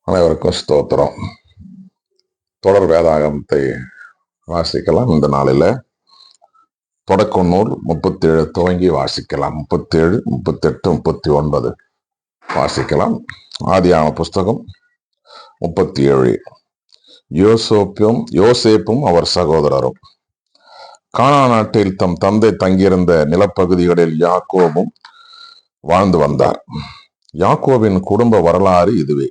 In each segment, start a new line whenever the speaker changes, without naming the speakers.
அனைவருக்கும் ஸ்தோத்திரம். தொடர் வேதாகமத்தை வாசிக்கலாம். இந்த நாளில் தொடக்க நூல் 37 துவங்கி வாசிக்கலாம். 37, 38, 39 வாசிக்கலாம். ஆதியாகம புஸ்தகம் 37. யோசேப்பும் அவர் சகோதரரும் கானான் நாட்டில் தம் தந்தை தங்கியிருந்த நிலப்பகுதிகளில் யாக்கோபும் வாழ்ந்து வந்தார். யாக்கோபின் குடும்ப வரலாறு இதுவே.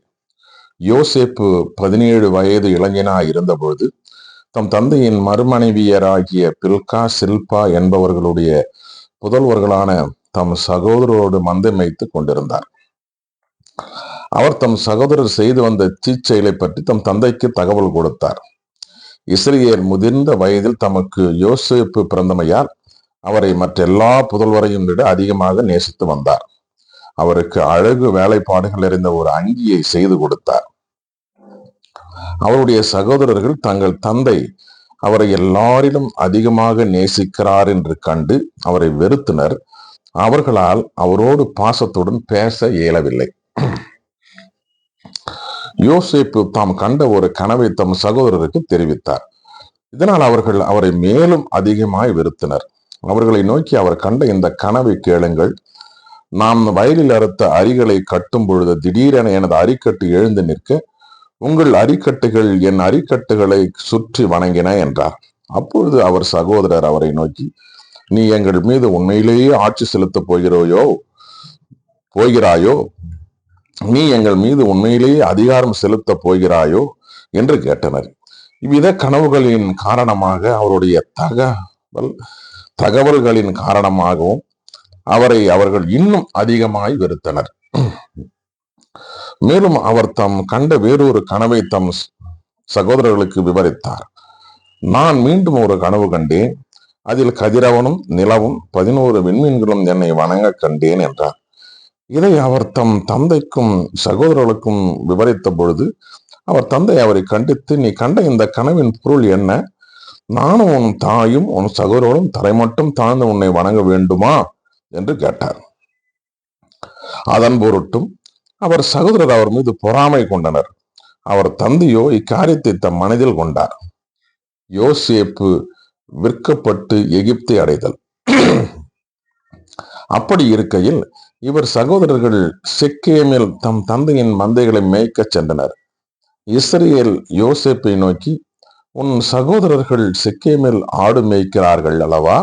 யோசேப்பு 17 வயது இளைஞனாய் இருந்தபொழுது தம் தந்தையின் மறுமனைவியராகிய பில்கா, சில்பா என்பவர்களுடைய புதல்வர்களான தம் சகோதரரோடு மந்தை மேய்த்து கொண்டிருந்தார். அவர் தம் சகோதரர் செய்து வந்த தீச்செயலை பற்றி தம் தந்தைக்கு தகவல் கொடுத்தார். இஸ்ரவேல் முதிர்ந்த வயதில் தமக்கு யோசேப்பு பிறந்தமையால் அவரை மற்றெல்லா புதல்வரையும் விட அதிகமாக நேசித்து வந்தார். அவருக்கு அழகு வேலைப்பாடுகள் இருந்த ஒரு அங்கியை செய்து கொடுத்தார். அவருடைய சகோதரர்கள் தங்கள் தந்தை அவரை எல்லாரிலும் அதிகமாக நேசிக்கிறார் என்று கண்டு அவரை வெறுத்தனர். அவர்களால் அவரோடு பாசத்துடன் பேச இயலவில்லை. யோசேப்பு தாம் கண்ட ஒரு கனவை தம் சகோதரருக்கு தெரிவித்தார். இதனால் அவர்கள் அவரை மேலும் அதிகமாய் வெறுத்தனர். அவர்களை நோக்கி, அவர் கண்ட இந்த கனவை கேளுங்கள். நாம் வயலில் அறுத்த அரிகளை கட்டும் பொழுது திடீரென எனது அரிக்கட்டு எழுந்து நிற்க உங்கள் அரிக்கட்டுகள் என் அரிக்கட்டுகளை சுற்றி வணங்கின என்றார். அப்பொழுது அவர் சகோதரர் அவரை நோக்கி, நீ எங்கள் மீது உண்மையிலேயே ஆட்சி செலுத்தப் போகிறாயோ? நீ எங்கள் மீது உண்மையிலேயே அதிகாரம் செலுத்தப் போகிறாயோ என்று கேட்டனர். இவ்வித கனவுகளின் காரணமாக அவருடைய தகவல்களின் காரணமாகவும் அவரை அவர்கள் இன்னும் அதிகமாய் வெறுத்தனர். மேலும் அவர் தம் கண்ட வேறொரு கனவை தம் சகோதரர்களுக்கு விவரித்தார். நான் மீண்டும் ஒரு கனவு கண்டேன். அதில் கதிரவனும் நிலவும் 11 விண்மீன்களும் என்னை வணங்க கண்டேன் என்றார். இதை அவர் தம் தந்தைக்கும் சகோதரர்களுக்கும் விவரித்த பொழுது அவர் தந்தை அவரை கண்டித்து, நீ கண்ட இந்த கனவின் பொருள் என்ன? நானும் உன் தாயும் உன் சகோதரர்களும் தரை மட்டும் தாழ்ந்து உன்னை வணங்க வேண்டுமா என்று கேட்டார். அதன் பொருட்டும் அவர் சகோதரர் அவர் மீது பொறாமை கொண்டனர். அவர் தந்தையோ இக்காரியத்தை தம் மனதில் கொண்டார். யோசேப்பு விற்கப்பட்டு எகிப்தை அடைதல். அப்படி இருக்கையில் இவர் சகோதரர்கள் செக்கேமில் தம் தந்தையின் மந்தைகளை மேய்க்க சென்றனர். இஸ்ரவேல் யோசேப்பை நோக்கி, உன் சகோதரர்கள் செக்கேமில் ஆடு மேய்க்கிறார்கள் அல்லவா?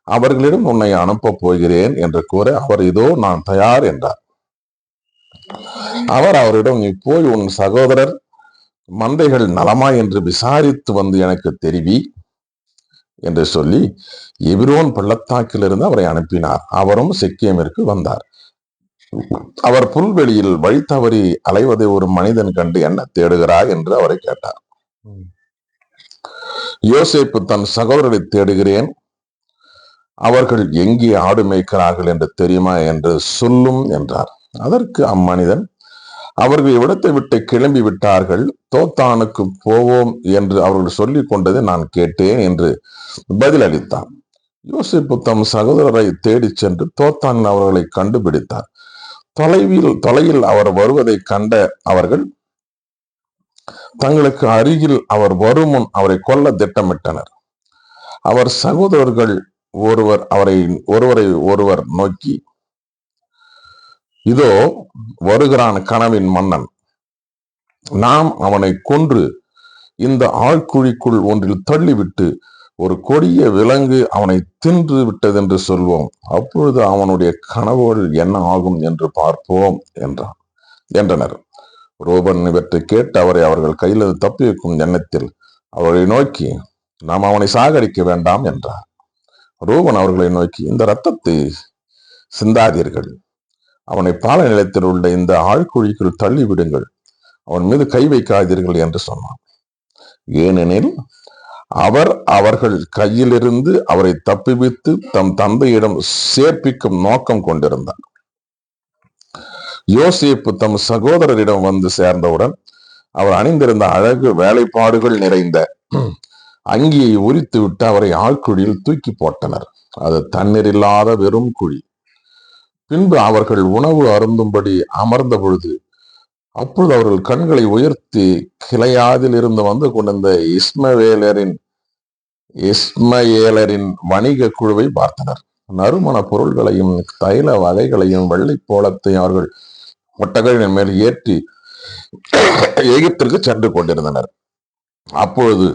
அவர்களிடம் உன்னை அனுப்ப போகிறேன் என்று கூற அவர், இதோ நான் தயார் என்றார். அவர் அவரிடம், நீ போய் உன் சகோதரர் மந்தைகள் நலமா என்று விசாரித்து வந்து எனக்கு தெரிவி என்று சொல்லி எபிரோன் பள்ளத்தாக்கிலிருந்து அவரை அனுப்பினார். அவரும் செக்கேமிற்கு வந்தார். அவர் புல்வெளியில் வழி தவறி அலைவதை ஒரு மனிதன் கண்டு என்ன தேடுகிறாய் என்று அவரை கேட்டார். யோசேப்பு தன் சகோதரரை தேடுகிறேன், அவர்கள் எங்கே ஆடு மேய்க்கிறார்கள் என்று தெரியுமா என்று சொல்லும் என்றார். அதற்கு அம்மனிதன், அவர்கள் இவ்விடத்தை விட்டு கிளம்பி விட்டார்கள், தோத்தானுக்கு போவோம் என்று அவர்கள் சொல்லிக் கொண்டதை நான் கேட்டேன் என்று பதில் அளித்தார். யோசேப்பு தம் சகோதரரை தேடி சென்று தோத்தானில் அவர்களை கண்டுபிடித்தார். தொலையில் அவர் வருவதை கண்ட அவர்கள் தங்களுக்கு அருகில் அவர் வரும் முன் அவரை கொல்ல திட்டமிட்டனர். அவர் சகோதரர்கள் ஒருவரை ஒருவர் நோக்கி, இதோ வருகிறான் கனவின் மன்னன், நாம் அவனை கொன்று இந்த ஆழ்குழிக்குள் ஒன்றில் தள்ளிவிட்டு ஒரு கொடிய விலங்கு அவனை தின்று விட்டதென்று சொல்வோம். அப்பொழுது அவனுடைய கனவுகள் என்ன ஆகும் என்று பார்ப்போம் என்றனர். ரூபன் இவற்றை கேட்டு அவர்கள் கையில் தப்பி வைக்கும் எண்ணத்தில் அவர்களை நோக்கி, நாம் அவனை சாகடிக்க வேண்டாம் என்றார். ரூபன் அவர்களை நோக்கி, இந்த இரத்தத்தை சிந்தாதீர்கள், அவனை பாலை நிலத்தில் உள்ள இந்த ஆழ்குழிக்குள் தள்ளிவிடுங்கள், அவன் மீது கை வைக்காதீர்கள் என்று சொன்னான். ஏனெனில் அவர்கள் கையிலிருந்து அவரை தப்புவித்து தம் தந்தையிடம் சேர்ப்பிக்கும் நோக்கம் கொண்டிருந்தார். யோசேப்பு தம் சகோதரரிடம் வந்து சேர்ந்தவுடன் அவர் அணிந்திருந்த அழகு வேலைப்பாடுகள் நிறைந்த அங்கியை உரித்து விட்டு அவரை ஆழ்குழியில் தூக்கி போட்டனர். அது தண்ணீர் இல்லாத வெறும் குழி. பின்பு அவர்கள் உணவு அருந்தும்படி அமர்ந்த பொழுது அப்பொழுது அவர்கள் கண்களை உயர்த்தி கிளையாதில் இருந்து வந்து கொண்டிருந்த இஸ்மயேலரின் வணிக குழுவை பார்த்தனர். நறுமண பொருள்களையும் தைல வகைகளையும் வெள்ளை போலத்தையும் அவர்கள் ஒட்டகைகளின் மேல் ஏற்றி எகிப்திற்கு சென்று கொண்டிருந்தனர். அப்பொழுது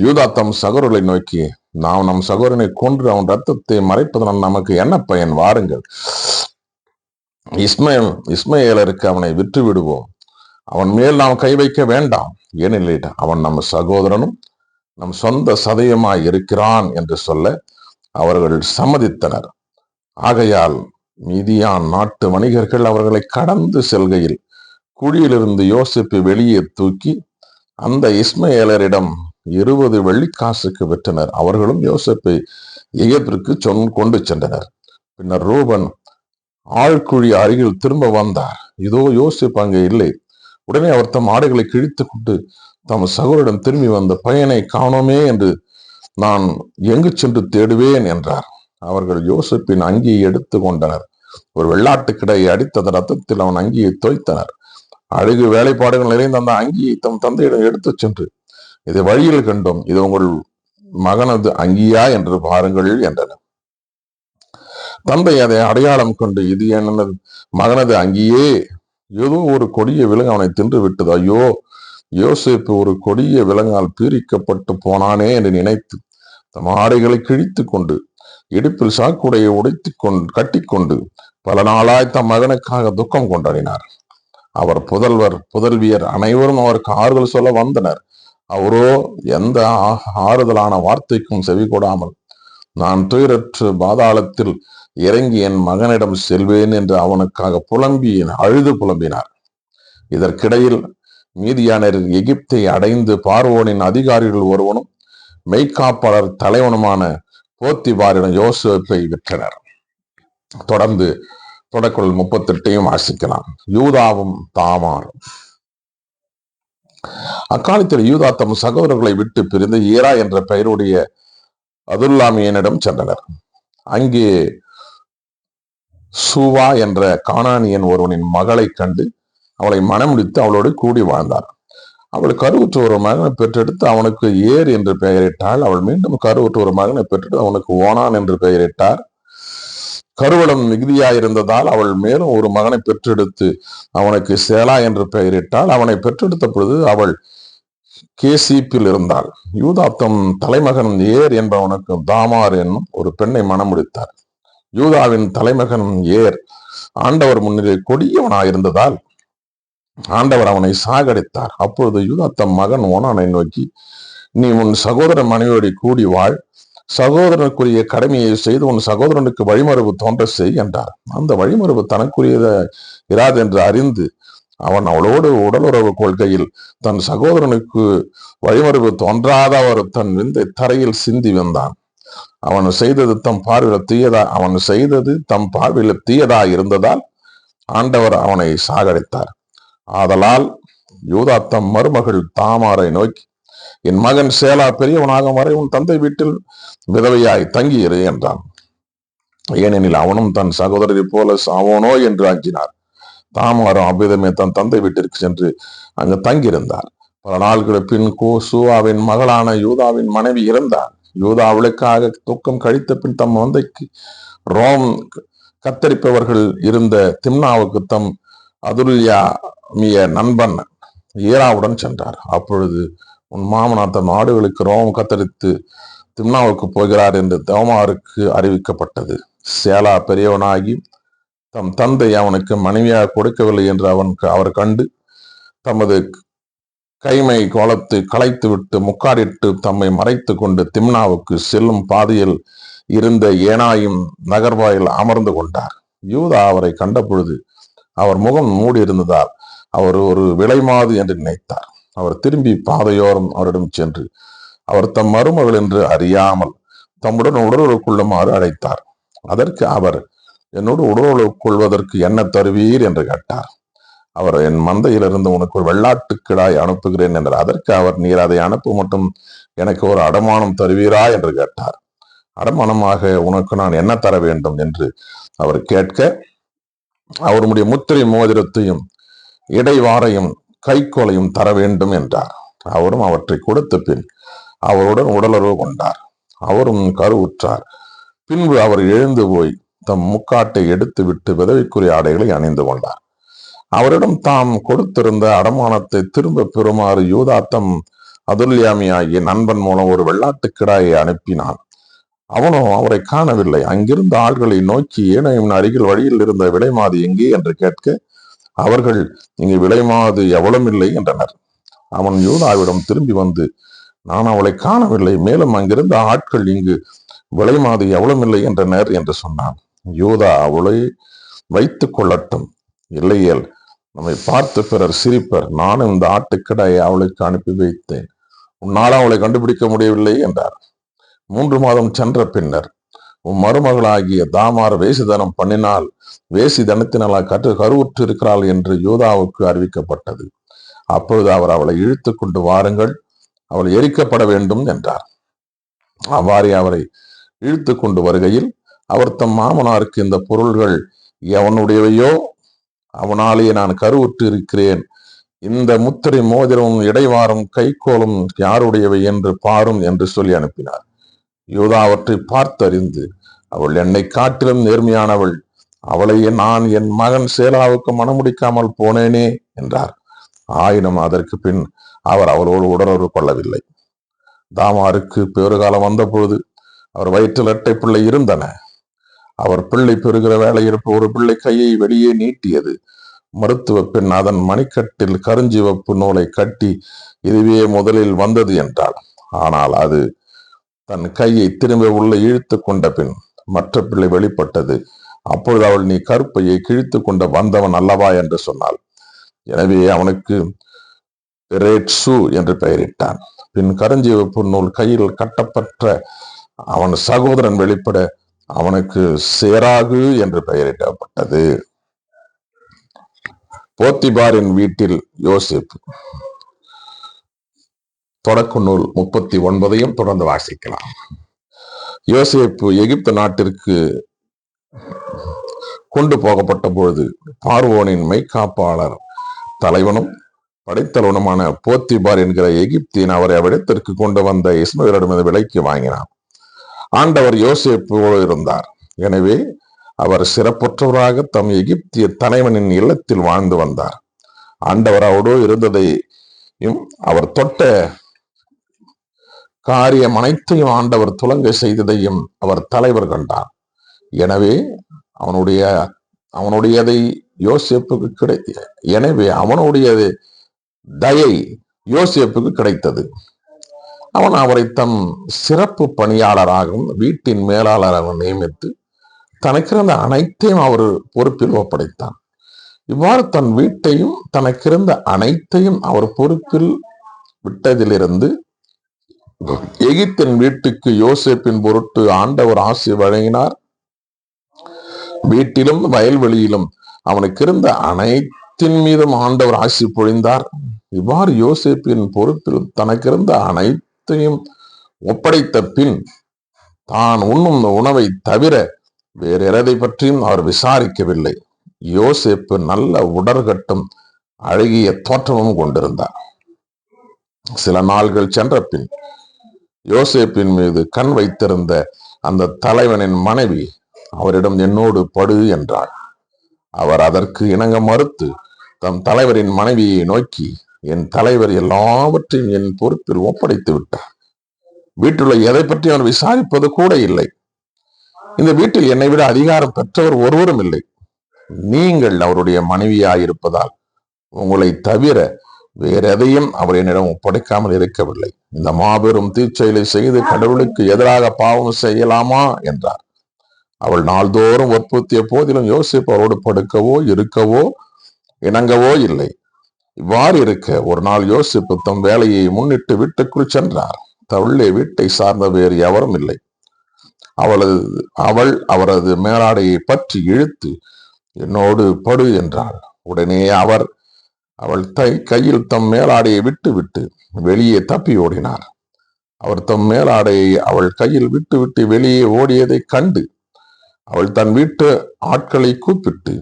யூதா தம் சகோதரர்களை நோக்கி, நாம் நம் சகோதரனை கொன்று அவன் ரத்தத்தை மறைப்பதனால் நமக்கு என்ன பயன்? வாருங்கள், இஸ்மயேலருக்கு அவனை விற்று விடுவோம். அவன் மேல் நாம் கை வைக்க வேண்டாம், ஏனெனில் அவன் நம் சகோதரனும் நம் சொந்த சதயமாய் இருக்கிறான் என்று சொல்ல அவர்கள் சம்மதித்தனர். ஆகையால் மீதியான் நாட்டு வணிகர்கள் அவர்களை கடந்து செல்கையில் குழியிலிருந்து யோசேப்பை வெளியே தூக்கி அந்த இஸ்மயேலரிடம் 20 வெள்ளிக்காசுக்கு விற்றனர். அவர்களும் யோசேப்பை எகிப்திற்கு கொண்டு சென்றனர். பின்னர் ரூபன் ஆழ்குழி அருகில் திரும்ப வந்தார். இதோ யோசேப்பு அங்கே இல்லை. உடனே அவர் தம் ஆடைகளை கிழித்து கொண்டு தம் சகோதரிடம் திரும்பி வந்த பையனை காணோமே என்று நான் எங்கு சென்று தேடுவேன் என்றார். அவர்கள் யோசேப்பின் அங்கியை எடுத்து கொண்டனர். ஒரு வெள்ளாட்டு கிடையை அடித்தத ரத்தத்தில் அவன் அங்கியை தோய்த்தனர். அழகு வேலைப்பாடுகள் நிறைந்த அந்த அங்கியை தம் தந்தையிடம் எடுத்து சென்று, இதை வழியில் கண்டோம், இது உங்கள் மகனது அங்கியா என்று பாருங்கள் என்றனர். தந்தை அதை அடையாளம் கொண்டு, இது எனது மகனது அங்கியே, ஏதோ ஒரு கொடிய விலங்கு அவனை தின்று விட்டது. ஐயோ, யோசேப்பு ஒரு கொடிய விலங்கால் பீரிக்கப்பட்டு போனானே என்று நினைத்து தம் ஆடைகளை கிழித்து கொண்டு இடுப்பில் சாக்குடையை கட்டிக்கொண்டு பல நாளாய் தம் மகனுக்காக துக்கம் கொண்டாடினார். அவர் புதல்வியர் அனைவரும் அவருக்கு ஆறுதல் சொல்ல வந்தனர். அவரோ எந்த ஆறுதலான வார்த்தைக்கும் செவி கொடாமல், நான் துயரற்று பாதாளத்தில் இறங்கி என் மகனிடம் செல்வேன் என்று அவனுக்காக அழுது புலம்பினார். இதற்கிடையில் மீதியானர் எகிப்தை அடைந்து பார்வோனின் அதிகாரிகள் ஒருவனும் மெய்காப்பாளர் தலைவனுமான போத்திபாரிடம் யோசேப்பை விற்றனர். தொடர்ந்து தொடக்குள் 38 வாசிக்கலாம். யூதாவும் தாமாரும். அக்காலத்தில் யூதா தம் சகோதரர்களை விட்டு பிரிந்து ஏரா என்ற பெயருடைய அதுல்லாமியனிடம் சென்றனர். அங்கே சூவா என்ற கானானியன் ஒருவனின் மகளை கண்டு அவளை மணமுடித்து அவளோடு கூடி வாழ்ந்தார். அவள் கருவுற்ற ஒரு மகனை பெற்றெடுத்து அவனுக்கு ஏர் என்று பெயரிட்டாள். அவள் மீண்டும் கருவுற்ற ஒரு மகனை பெற்றெடுத்து அவனுக்கு ஓனான் என்று பெயரிட்டார். கருவளம் மிகுதியாயிருந்ததால் அவள் மேலும் ஒரு மகனை பெற்றெடுத்து அவனுக்கு சேலா என்று பெயரிட்டாள். அவனை பெற்றெடுத்த பொழுது அவள் கேசீப்பில் இருந்தாள். யூதா தம் தலைமகன் ஏர் என்பவனுக்கு தாமார் என்னும் ஒரு பெண்ணை மணமுடித்தார். யூதாவின் தலைமகன் ஏர் ஆண்டவர் முன்னிலே கொடியவனாயிருந்ததால் ஆண்டவர் அவனை சாகடித்தார். அப்பொழுது யூதா தம் மகன் ஓனானை நோக்கி, நீ உன் சகோதர மனைவியோடு கூடி வாழ், சகோதரனுக்குரிய கடமையை செய்து உன் சகோதரனுக்கு வழிமரபு தோன்ற செய் என்றார். அந்த வழிமரபு தனக்குரியத இராது என்று அறிந்து அவன் அவளோடு உடலுறவு கொள்கையில் தன் சகோதரனுக்கு வழிமரபு தோன்றாத அவர் தன் விந்தை தரையில் சிந்தி வந்தான். அவன் செய்தது தம் பார்வையில் தீயதா இருந்ததால் ஆண்டவர் அவனை சாகடித்தார். ஆதலால் யூதா தம் மருமகள் தாமாரை நோக்கி, என் மகன் சேலா பெரியவனாகும் வரை உன் தந்தை வீட்டில் விதவையாய் தங்கியிரு என்றான். ஏனெனில் அவனும் தன் சகோதரரை போல சாவோனோ என்று அஞ்சினார். தாமாரும் அவ்விதமே தன் தந்தை வீட்டிற்கு சென்று அங்கு தங்கியிருந்தார். பல நாட்களுக்கு பின் சூவாவின் மகளான யூதாவின் மனைவி இறந்தார். யூதா அவளுக்காக துக்கம் கழித்த பின் தம் மந்தைக்கு ரோம் கத்தரிப்பவர்கள் இருந்த திம்னாவுக்கு தம் அதுல்யாமிய நண்பன் ஏராவுடன் சென்றார். அப்பொழுது உன் மாமனார் தம் ஆடுகளுக்கு ரோம் கத்தரித்து திம்னாவுக்கு போகிறார் என்று தோமாருக்கு அறிவிக்கப்பட்டது. சேலா பெரியவனாகி தம் தந்தை அவனுக்கு மனைவியாக கொடுக்கவில்லை என்று அவர் கண்டு தமது கைமை கோலத்தை களைத்து விட்டு முக்காடிட்டு தம்மை மறைத்து கொண்டு திம்னாவுக்கு செல்லும் பாதையில் இருந்த ஏனாயும் நகர்வாயில் அமர்ந்து கொண்டார். யூதா அவரை கண்ட பொழுது அவர் முகம் மூடியிருந்ததால் அவர் ஒரு விலைமாது என்று நினைத்தார். அவர் திரும்பி பாதையோரம் அவரிடம் சென்று அவர் தம் மருமகள் என்று அறியாமல் தம்முடன் உடலுறவு கொள்ளுமாறு அழைத்தார். அதற்கு அவர், என்னோடு உடலுறவு கொள்வதற்கு என்ன தருவீர் என்று கேட்டார். அவர், என் மந்தையிலிருந்து உனக்கு ஒரு வெள்ளாட்டு கிடாய் அனுப்புகிறேன் என்றார். அதற்கு அவர், நீர் அதை அனுப்ப மட்டும் எனக்கு ஒரு அடமானம் தருவீரா என்று கேட்டார். அடமானமாக உனக்கு நான் என்ன தர வேண்டும் என்று அவர் கேட்க, அவருடைய முத்திரை மோதிரத்தையும் இடைவாரையும் கைக்கோலையும் தர வேண்டும் என்றார். அவரும் அவற்றை கொடுத்த பின் அவருடன் உடலுறவு கொண்டார். அவரும் கருவுற்றார். பின்பு அவர் எழுந்து போய் தம் முக்காட்டை எடுத்து விட்டு விதவைக்குரிய ஆடைகளை அணிந்து கொண்டார். அவரிடம் தாம் கொடுத்திருந்த அடமானத்தை திரும்ப பெறுமாறு யூதா தம் அதுல்யாமி ஆகிய நண்பன் மூலம் ஒரு வெள்ளாட்டுக்கிடாயை அனுப்பினான். அவனோ அவரை காணவில்லை. அங்கிருந்த ஆள்களை நோக்கி ஏனையும் அருகில் வழியில் இருந்த விலைமாது எங்கே என்று கேட்க, அவர்கள் இங்கு விலைமாது எவ்வளவு இல்லை என்றனர். அவன் யூதாவிடம் திரும்பி வந்து, நான் அவளை காணவில்லை, மேலும் அங்கிருந்த ஆட்கள் இங்கு விலைமாது எவ்வளவு இல்லை என்றனர் என்று சொன்னான். யூதா அவளை வைத்துக் கொள்ளட்டும், இல்லையேல் நம்மை பார்த்து பிறர் சிரிப்பர். நானும் இந்த ஆட்டுக்கிடாயை அவளுக்கு அனுப்பி வைத்தேன், உன்னால் அவளை கண்டுபிடிக்க முடியவில்லை என்றார். 3 மாதம் சென்ற பின்னர் உன் மருமகளாகிய தாமார் வேசிதனம் பண்ணினால் வேசிதனத்தினால் கருவுற்று இருக்கிறாள் என்று யூதாவுக்கு அறிவிக்கப்பட்டது. அப்பொழுது அவர் அவளை இழுத்து கொண்டு வாருங்கள், அவள் எரிக்கப்பட வேண்டும் என்றார். அவ்வாறே அவரை இழுத்து கொண்டு வருகையில் அவர் தம் மாமனாருக்கு, இந்த பொருள்கள் எவனுடையவையோ அவனாலேயே நான் கருவுற்று இருக்கிறேன், இந்த முத்திரை மோதிரமும் இடைவாரும் கைக்கோலும் யாருடையவை என்று பாரும் என்று சொல்லி அனுப்பினார். யூதா அவற்றை பார்த்தறிந்து, அவள் என்னை காட்டிலும் நேர்மையானவள், அவளையே நான் என் மகன் சேலாவுக்கு மணமுடிக்காமல் போனேனே என்றார். ஆயினும் அதற்கு பின் அவர் அவளோடு உடலுறவு கொள்ளவில்லை. தாமாருக்கு பேறுகாலம் வந்த பொழுது அவர் வயிற்றில் 2 பிள்ளை இருந்தன. அவர் பிள்ளை பெறுகிற வேளையில் ஒரு பிள்ளை கையை வெளியே நீட்டியது. மருத்துவ பெண் அதன் மணிக்கட்டில் கருஞ்சிவப்பு நூலை கட்டி, இதுவே முதலில் வந்தது என்றாள். ஆனால் அது தன் கையை திரும்ப உள்ள இழுத்து கொண்ட பின் மற்ற பிள்ளை வெளிப்பட்டது. அப்பொழுது அவள், நீ கருப்பையை கிழித்து கொண்ட வந்தவன் அல்லவா என்று சொன்னாள். எனவே அவனுக்கு ரேட்சு என்று பெயரிட்டான். பின் கருஞ்சிவப்பு நூல் கையில் கட்டப்பட்ட அவன் சகோதரன் வெளிப்பட அவனுக்கு சேராகு என்று பெயரிடப்பட்டது. போத்திபாரின் வீட்டில் யோசேப்பு. தொடக்க நூல் 39 தொடர்ந்து வாசிக்கலாம். யோசேப்பு எகிப்து நாட்டிற்கு கொண்டு போகப்பட்ட பொழுது பார்வோனின் மெய்காப்பாளர் தலைவனும் படைத்தலைவனுமான போத்திபார் என்கிற எகிப்தின் அவரை அவ்விடத்திற்கு கொண்டு வந்த இஸ்மவேலிடமிருந்து விலைக்கு வாங்கினார். ஆண்டவர் யோசேப்போடு இருந்தார். எனவே அவர் சிறப்புற்றவராக தம் எகிப்திய தலைவனின் இல்லத்தில் வாழ்ந்து வந்தார். ஆண்டவர் அவரோடு இருந்ததையும் அவர் தொட்ட காரியம் அனைத்தையும் ஆண்டவர் துலங்க செய்ததையும் அவர் தலைவர் கண்டார். எனவே அவனுடையதை யோசேப்புக்கு அவனுடைய தயை யோசேப்புக்கு கிடைத்தது. அவன் அவரை தம் சிறப்பு பணியாளராகவும் வீட்டின் மேலாளராகவும் நியமித்து தனக்கிருந்த அனைத்தையும் அவர் பொறுப்பில் ஒப்படைத்தான். இவ்வாறு தன் வீட்டையும் தனக்கிருந்த அனைத்தையும் அவர் பொறுப்பில் விட்டதிலிருந்து எகிப்தின் வீட்டுக்கு யோசேப்பின் பொருட்டு ஆண்டவர் ஆசி வழங்கினார். வீட்டிலும் வயல்வெளியிலும் அவனுக்கு இருந்த அனைத்தின் மீதும் ஆண்டவர் ஆசி பொழிந்தார். இவ்வாறு யோசேப்பின் பொறுப்பில் தனக்கிருந்த அனைத்தையும் ஒப்படைத்த பின் தான் உண்ணும் உணவை தவிர வேறு எதை பற்றியும் அவர் விசாரிக்கவில்லை. யோசேப்பு நல்ல உடற்கட்டும் அழகிய தோற்றமும் கொண்டிருந்தார். சில நாள்கள் சென்ற பின் யோசேப்பின் மீது கண் வைத்திருந்த அந்த தலைவனின் மனைவி அவரிடம், என்னோடு படு என்றாள். அவர் அதற்கு இணங்க மறுத்து தம் தலைவரின் மனைவியை நோக்கி, என் தலைவர் எல்லாவற்றையும் என் பொறுப்பில் ஒப்படைத்து விட்டார். வீட்டுள்ள எதை பற்றி அவன் விசாரிப்பது கூட இல்லை. இந்த வீட்டில் என்னை விட அதிகாரம் பெற்றவர் ஒருவரும் இல்லை. நீங்கள் அவருடைய மனைவியாயிருப்பதால் உங்களை தவிர வேற எதையும் அவர் என்னிடம் ஒப்படைக்காமல் இருக்கவில்லை. இந்த மாபெரும் தீச்செயலை செய்து கடவுளுக்கு எதிராக பாவம் செய்யலாமா என்றார். அவள் நாள்தோறும் வற்புறுத்திய போதிலும் யோசேப்பு அவரோடு படுக்கவோ இருக்கவோ இணங்கவோ இல்லை. இவ்வாறு இருக்க ஒரு நாள் யோசேப்பு தம் வேலையை முன்னிட்டு வீட்டுக்குள் சென்றார். தவுள்ளே வீட்டை சார்ந்த வேறு எவரும் இல்லை. அவள் அவரது மேலாடையை பற்றி இழுத்து, என்னோடு படு என்றாள். உடனே அவள் கையில் தம் மேலாடையை விட்டு வெளியே தப்பி ஓடினார். அவர் தம் மேலாடையை அவள் கையில் விட்டு வெளியே ஓடியதை கண்டு அவள் தன் வீட்டு ஆட்களை கூப்பிட்டு,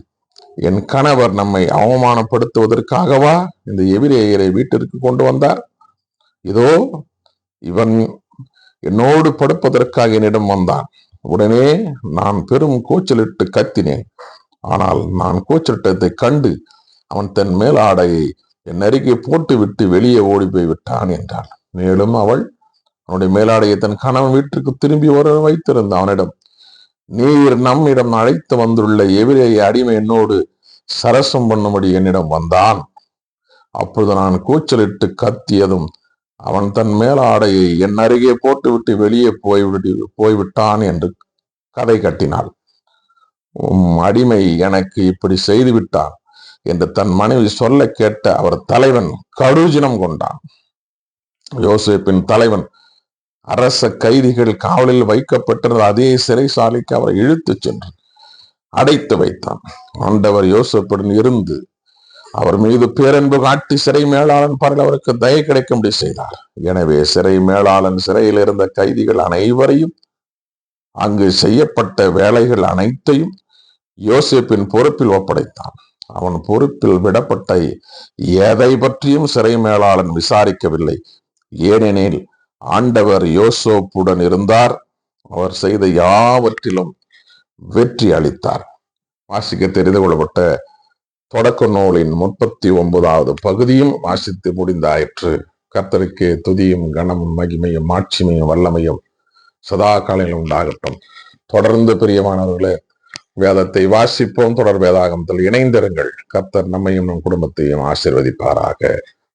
என் கணவர் நம்மை அவமானப்படுத்துவதற்காகவா இந்த எபிரேயரை வீட்டிற்கு கொண்டு வந்தார்? இதோ இவன் என்னோடு படுப்பதற்காக என்னிடம் வந்தான். உடனே நான் பெரும் கூச்சலிட்டு கத்தினேன். ஆனால் நான் கூச்சலிட்டதை கண்டு அவன் தன் மேலாடையை என் அருகே போட்டுவிட்டு வெளியே ஓடி போய் விட்டான் என்றாள். மேலும் அவள் அவனுடைய மேலாடையை தன் கணவன் வீட்டிற்கு திரும்பி வர வைத்திருந்த அவனிடம், நீர் நம்மிடம் அழைத்து வந்துள்ள எபிரேய அடிமை என்னோடு சரசம் பண்ணும்படி என்னிடம் வந்தான். அப்பொழுது நான் கூச்சலிட்டு கத்தியதும் அவன் தன் மேலாடையை என் அருகே போட்டுவிட்டு வெளியே போய்விட்டான் என்று கதை கட்டினாள். அடிமை எனக்கு இப்படி செய்து விட்டான் என்று தன் மனைவி சொல்ல கேட்ட அவர் தலைவன் கடுஜினம் கொண்டான். யோசேப்பின் தலைவன் அரச கைதிகள் காவலில் வைக்கப்பட்டிருந்த அதே சிறைசாலைக்கு அவரை இழுத்துச் சென்று அடைத்து வைத்தான். ஆண்டவர் யோசேப்புடன் இருந்து அவர் மீது பேரன்பு காட்டி சிறை மேலாளன் பாரில் அவருக்கு தயை கிடைக்கும்படி செய்தார். எனவே சிறை மேலாளன் சிறையில் இருந்த கைதிகள் அனைவரையும், அங்கு செய்யப்பட்ட வேலைகள் அனைத்தையும் யோசேப்பின் பொறுப்பில் ஒப்படைத்தான். அவன் பொறுப்பில் விடப்பட்ட எதை பற்றியும் சிறை மேலாளன் விசாரிக்கவில்லை. ஏனெனில் ஆண்டவர் யோசேப்புடன் இருந்தார். அவர் செய்த யாவற்றிலும் வெற்றி அளித்தார். வாசிக்க தெரிந்து கொள்ளப்பட்ட தொடக்க நூலின் 39வது பகுதியும் வாசித்து முடிந்தாயிற்று. கர்த்தருக்கு துதியும் கனமும் மகிமையும் மாட்சிமையும் வல்லமையும் சதா காலையில் உண்டாகட்டும். தொடர்ந்து பிரியமானவர்களே, வேதத்தை வாசிப்போம். தொடர் வேதாகமத்தில் இணைந்திருங்கள். கர்த்தர் நம்மையும் நம் குடும்பத்தையும் ஆசீர்வதிப்பாராக.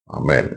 ஆமென்.